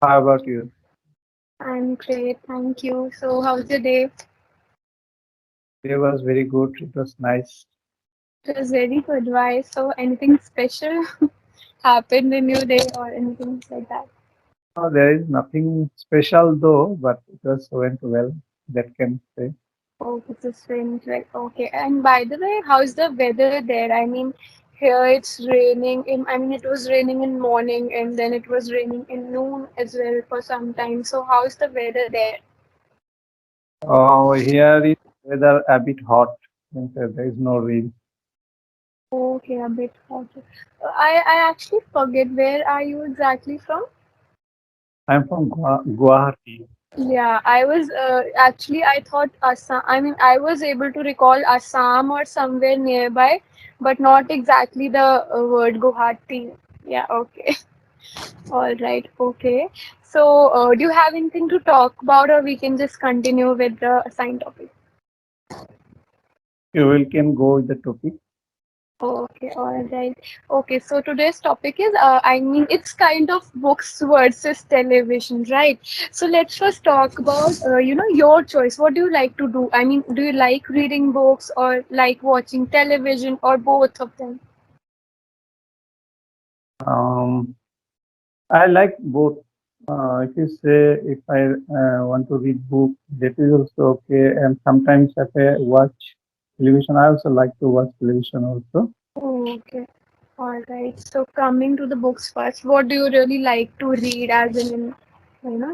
How about you? I'm great, thank you. So, how's your day? It was very good. It was nice. It was very good. Why? So, anything special happened in your day or anything like that? There is nothing special though, but it was went well. That can say. Oh, it's a strange, like, okay. And by the way, how's the weather there? I mean, here it's raining it was raining in morning and then it was raining in noon as well for some time. So, how's the weather there? Oh, here is weather a bit hot. Can say there is no rain. Okay, a bit hot. I actually forget where are you exactly from? I'm from Guwahati. Yeah, I was actually I thought Assam. I mean, I was able to recall Assam or somewhere nearby, but not exactly the word Guwahati. Yeah, okay. All right, okay. So, do you have anything to talk about, or we can just continue with the assigned topic? You will can go with the topic. Okay, all right. Okay, so today's topic is, it's kind of books versus television, right? So let's first talk about, your choice. What do you like to do? I mean, do you like reading books or like watching television or both of them? Um, I like both. If you say if I want to read book, that is also okay. And sometimes if I watch television, I also like to watch television also. Okay, all right. So coming to the books first, what do you really like to read as in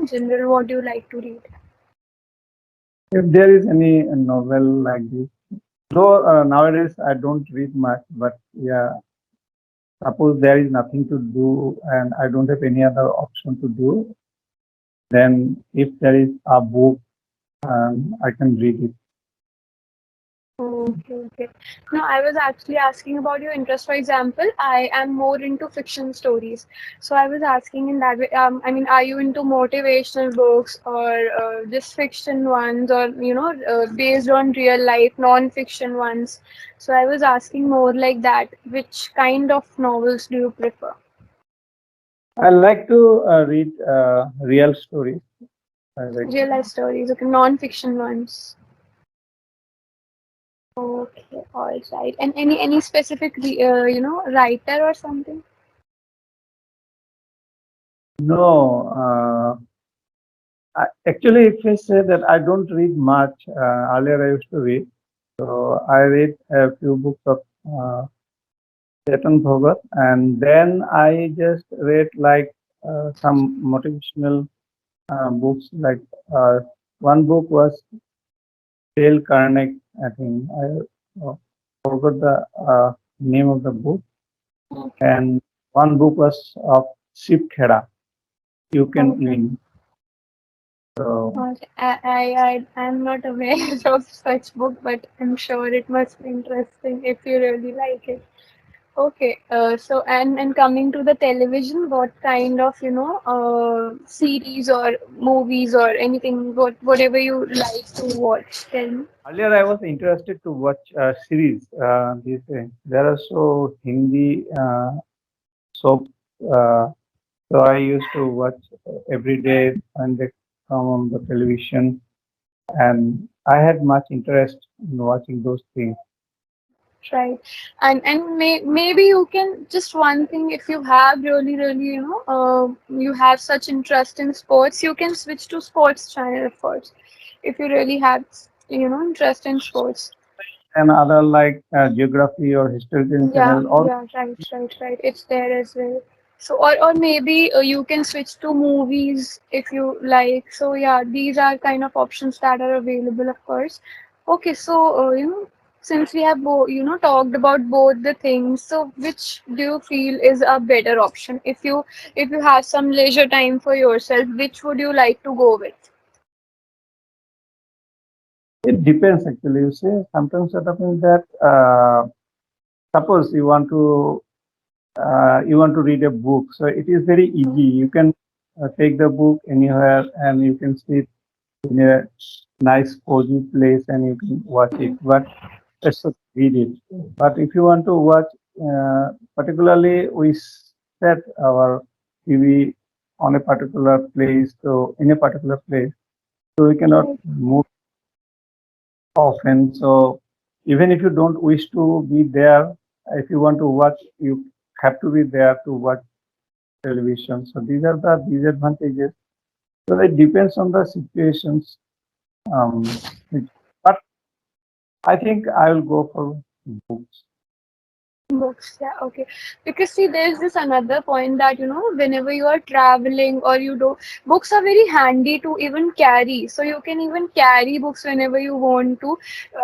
general, what do you like to read? If there is any novel like this, though nowadays I don't read much, but yeah, suppose there is nothing to do and I don't have any other option to do, then if there is a book, I can read it. Okay, okay. No, I was actually asking about your interest. For example, I am more into fiction stories. So I was asking in that way, are you into motivational books or just fiction ones or, based on real life, non-fiction ones? So I was asking more like that. Which kind of novels do you prefer? I like to read real stories. I like. Real life stories, okay, non-fiction ones. Okay, all right. And any specific, writer or something? No, actually, if I say that I don't read much, earlier I used to read. So I read a few books of Chetan Bhagat, and then I just read like some motivational books. Like uh, one book was Dale Carnegie, I think. I forgot the name of the book. And one book was of Ship Khera, You Can Okay. Win. So Okay. I'm not aware of such book, but I'm sure it must be interesting if you really like it. Okay. So and coming to the television, what kind of series or movies or anything, whatever you like to watch? Tell me. earlier I was interested to watch series. There are so Hindi soap. Uh, so I used to watch every day when they come on the television, and I had much interest in watching those things. Right. And maybe you can just one thing if you have really you have such interest in sports, you can switch to sports channel first if you really have interest in sports. And other like geography or historical Yeah, channel, all yeah, right. It's there as well. So or maybe you can switch to movies if you like. So yeah, these are kind of options that are available, of course. Okay, so since we have talked about both the things, so which do you feel is a better option? If you have some leisure time for yourself, which would you like to go with? it depends actually. You see, sometimes what happens that suppose you want to read a book, so it is very easy. You can take the book anywhere and you can sit in a nice cozy place and you can watch it. But let's just read it. But if you want to watch, particularly we set our TV on a particular place, so in a particular place, so we cannot Right. move often. So even if you don't wish to be there, if you want to watch, you have to be there to watch television. So these are the disadvantages. So it depends on the situations. Um, but I think I will go for books. Books, yeah, okay. Because see, there's this another point that whenever you are traveling or you do, books are very handy to even carry. So you can even carry books whenever you want to.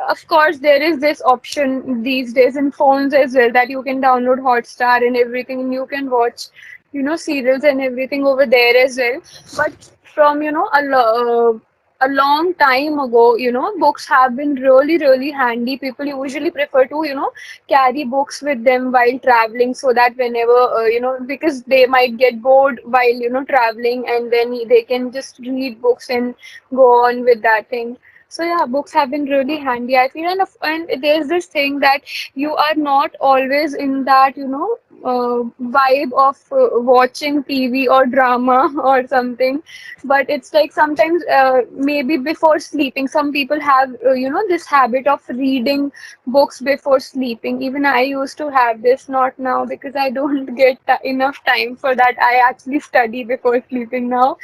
Of course, there is this option these days in phones as well that you can download Hotstar and everything, and you can watch, serials and everything over there as well. But from a long time ago, books have been really, really handy. People usually prefer to, carry books with them while traveling so that whenever because they might get bored while traveling, and then they can just read books and go on with that thing. So yeah, books have been really handy, I feel. And there's this thing that you are not always in that vibe of watching TV or drama or something, but it's like sometimes maybe before sleeping some people have this habit of reading books before sleeping. Even I used to have this, not now because I don't get enough time for that. I actually study before sleeping now.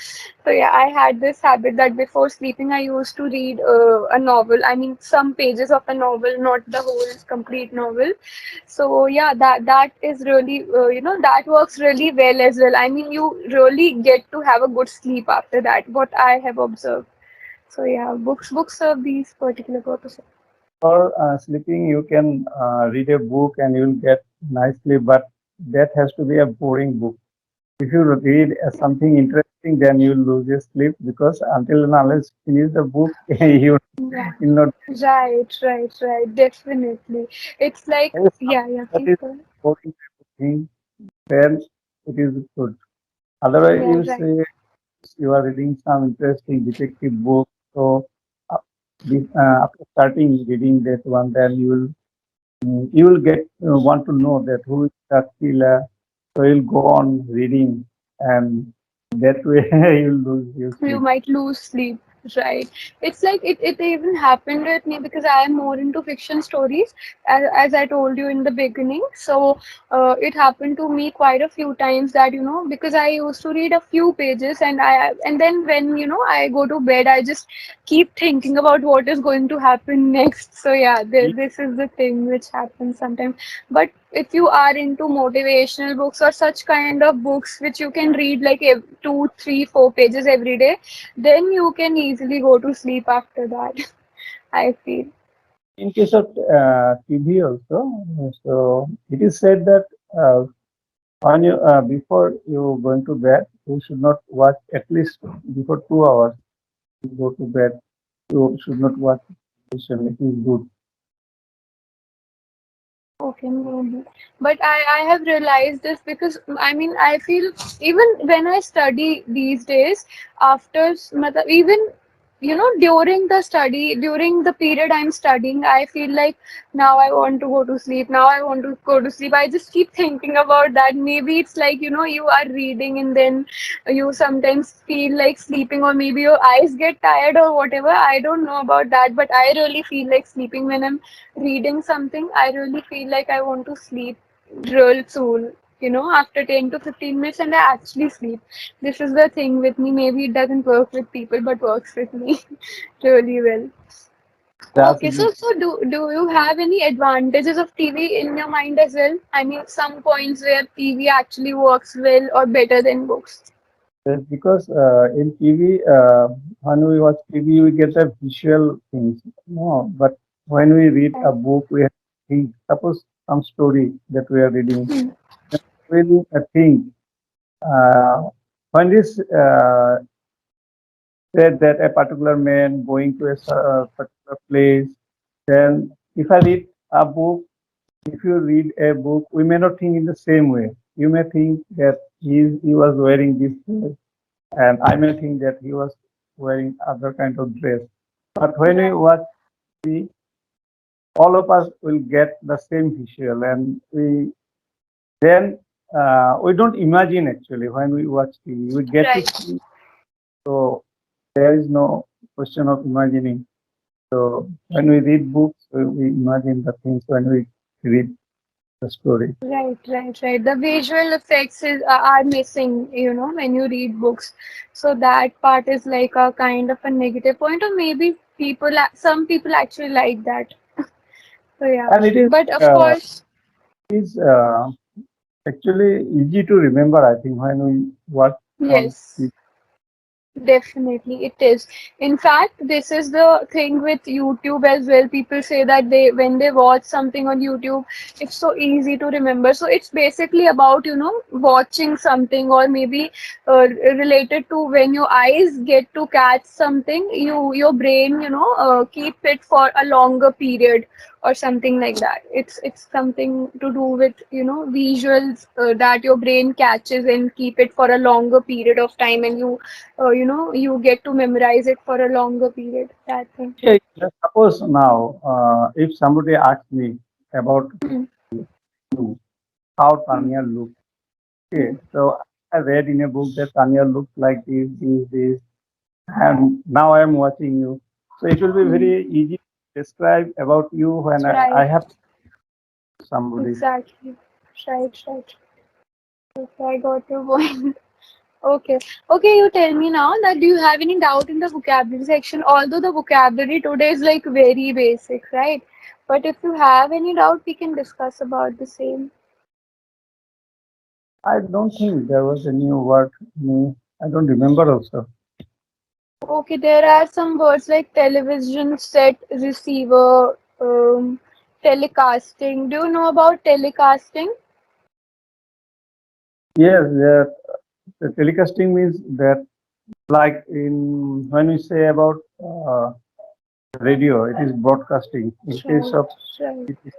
So yeah, I had this habit that before sleeping I used to read a novel. I mean, some pages of a novel, not the whole complete novel. So yeah, that is really that works really well as well. I mean, you really get to have a good sleep after that, what I have observed. So yeah, books serve these particular purposes. For sleeping, you can read a book and you will get nice sleep, but that has to be a boring book. If you read something interesting, then you will lose your sleep because until and unless you finish the book, you Yeah, will not. right, definitely. It's like, If yeah, that please is go ahead. boring thing, then it is good. Otherwise, Yeah, you right. say you are reading some interesting detective book, so uh, after starting reading that one, then you will get want to know that who is the killer. So you'll go on reading, and that way you'll lose your You sleep. might lose sleep, right? It's like it even happened with me because I am more into fiction stories, as I told you in the beginning. So it happened to me quite a few times that because I used to read a few pages, and then when I go to bed, I just keep thinking about what is going to happen next. So yeah, this is the thing which happens sometimes. But if you are into motivational books or such kind of books which you can read like 2, 3, 4 pages every day, then you can easily go to sleep after that. I feel. In case of TV also, so it is said that when you before you going to bed, you should not watch at least before 2 hours. You go to bed, you should not watch television. It is good. Okay, maybe. But I have realized this because I mean I feel even when I study these days, after even during the study, during the period I'm studying, I feel like now I want to go to sleep, now I want to go to sleep. I just keep thinking about that. Maybe it's like you are reading and then you sometimes feel like sleeping, or maybe your eyes get tired or whatever. I don't know about that, but I really feel like sleeping when I'm reading something. I really feel like I want to sleep real soon, after 10 to 15 minutes, and I actually sleep. This is the thing with me. Maybe it doesn't work with people, but works with me really well. That's Okay, good. so do you have any advantages of TV in your mind as well? I mean, some points where TV actually works well or better than books. That's because in TV, when we watch TV, we get the visual things. No, but when we read a Right. book, we have to think. Suppose some story that we are reading, Hmm. we need a think. Uh, when this said that a particular man going to a particular place, then if I read a book, if you read a book, we may not think in the same way. You may think that he was wearing this dress, and I may think that he was wearing other kind of dress. But when we Right. watch TV, all of us will get the same visual, and we then we don't imagine actually when we watch TV. We get to Right. see, so there is no question of imagining. So when we read books, we imagine the things when we read the story. Right. The visual effects are missing, when you read books. So that part is like a kind of a negative point, or maybe some people actually like that. So yeah, And but of course, it is actually easy to remember, I think, when we watch on yes. TV. Definitely, it is. In fact, this is the thing with YouTube as well. People say that when they watch something on YouTube, it's so easy to remember. So it's basically about, watching something, or maybe related to when your eyes get to catch something, your brain, keep it for a longer period or something like that. It's something to do with, visuals that your brain catches and keep it for a longer period of time, and you get to memorize it for a longer period, that thing. Okay, let's suppose now, if somebody asks me about Mm, you, how mm, Tanya looks. mm. Okay, so I read in a book that Tanya looks like this, and now I am watching you. So it will be Mm. very easy to describe about you when I Right, have somebody. exactly. Right. Okay, I got your point. Okay. Okay, you tell me now that do you have any doubt in the vocabulary section? Although the vocabulary today is like very basic, right? But if you have any doubt, we can discuss about the same. I don't think there was a new word. I don't remember also. Okay, there are some words like television set, receiver, telecasting. Do you know about telecasting? Yes, the telecasting means that, like in when we say about radio, it is broadcasting. In case Right, of right. it is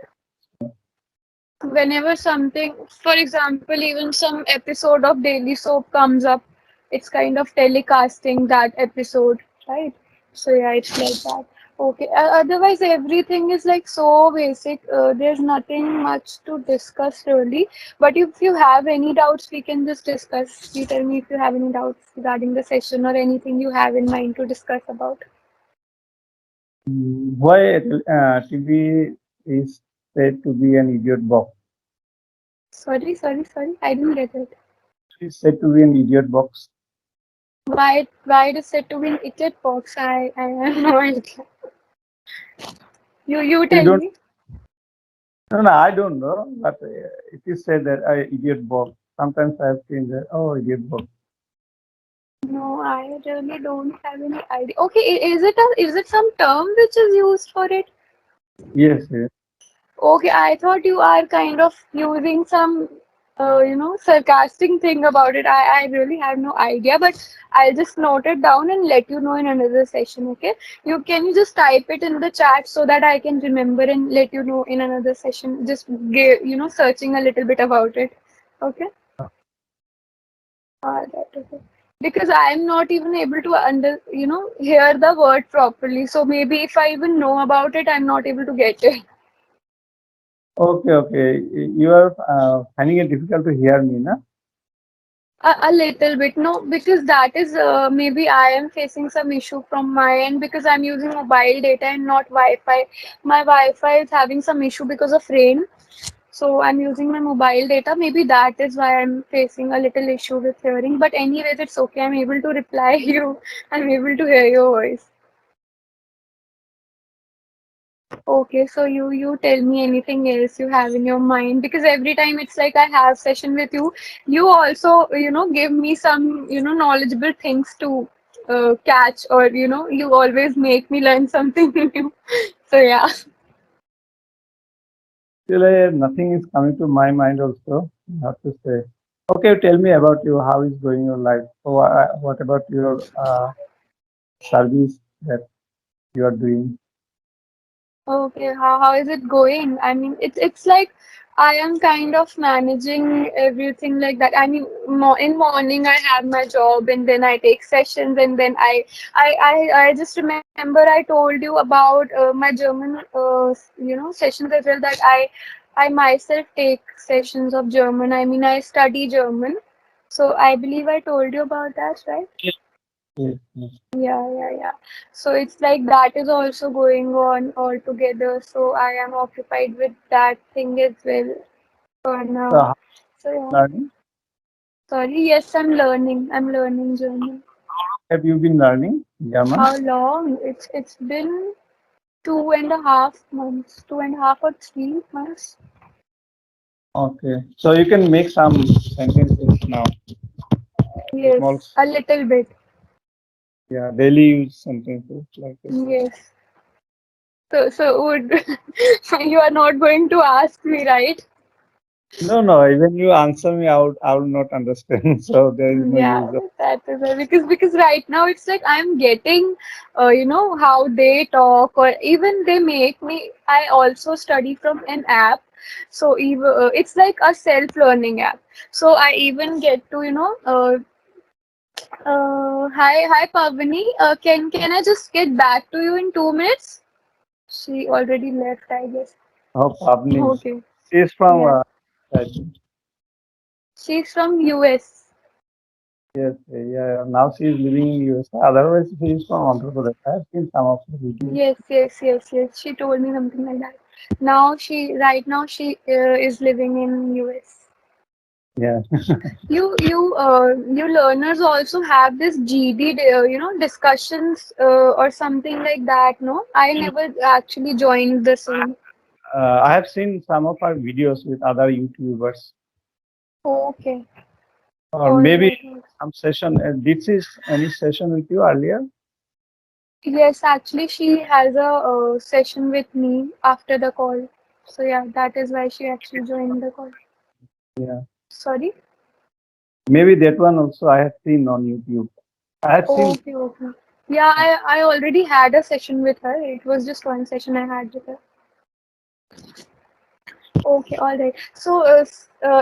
Whenever something, for example, even some episode of Daily Soap comes up, it's kind of telecasting that episode, right? So yeah, it's like that. Okay. Otherwise, everything is like so basic. There's nothing much to discuss really. But if you have any doubts, we can just discuss. You tell me if you have any doubts regarding the session or anything you have in mind to discuss about. why TV is said to be an idiot box. Sorry. I didn't get it. It is said to be an idiot box. Why it is said to be an idiot box? I have no idea. You You tell don't? me. No, I don't know, but it is said that idiot box. Sometimes I have seen that. Oh, idiot box. No, I really don't have any idea. Okay, is it some term which is used for it? Yes. Okay, I thought you are kind of using some sarcastic thing about it. I really have no idea, but I'll just note it down and let you know in another session, okay? You just type it in the chat so that I can remember and let you know in another session. Just searching a little bit about it. Okay? That okay. Because I'm not even able to hear the word properly. So maybe if I even know about it, I'm not able to get it. Okay. You are finding it difficult to hear me, na? A little bit, no, because that is maybe I am facing some issue from my end because I'm using mobile data and not Wi-Fi. My Wi-Fi is having some issue because of rain, so I'm using my mobile data. Maybe that is why I'm facing a little issue with hearing. But anyways, it's okay. I'm able to reply you. I'm able to hear your voice. Okay, so you tell me anything else you have in your mind because every time it's like I have session with you, you also give me some knowledgeable things to catch, or you always make me learn something new. So yeah. Still, nothing is coming to my mind also. I have to say. Okay, tell me about you. How is going your life? So, what about your service that you are doing? Okay, how is it going? I mean, it's like I am kind of managing everything like that. I mean, in morning I have my job, and then I take sessions, and then I just remember I told you about my German sessions as well, that I myself take sessions of German. I mean, I study German. So I believe I told you about that, right? Yes, yes. Yeah. So it's like that is also going on all together. So I am occupied with that thing as well for So now. how So yeah. learning? Sorry, yes, I'm learning. I'm learning German. Have you been learning German? How long? It's been 2.5 months, 2.5 or 3 months. Okay. So you can make some sentences now. Small, Yes, a little bit. yeah, daily use sentences like this. Yes. So would you are not going to ask me, right? No, no, even you answer me, I will not understand. So there is no Yeah, use of. that is why, because right now it's like I'm getting, how they talk, or even they make me. I also study from an app, so even it's like a self-learning app. So I even get to, hi Pavani. Can I just get back to you in 2 minutes? She already left, I guess. Oh, Pavni. Okay. She is from, Yeah. I think. She's from US. Yes, yeah. Now she is living in US. Otherwise, she is from Andhra Pradesh. I have seen some of the videos. Yes. She told me something like that. Right now she is living in US. Yeah. You learners also have this GD, discussions or something like that. No, I never actually joined the same. I have seen some of our videos with other YouTubers, Okay, or all maybe right. All right. some session. Did she any session with you earlier? Yes, actually, she has a session with me after the call. So yeah, that is why she actually joined the call. Yeah. Sorry. Maybe that one also I have seen on YouTube. I have seen. Okay. Yeah, I already had a session with her. It was just one session I had with her. Okay, all right. So,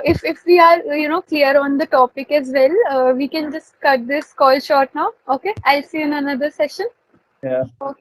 if we are clear on the topic as well, we can just cut this call short now. Okay, I'll see you in another session. Yeah. Okay.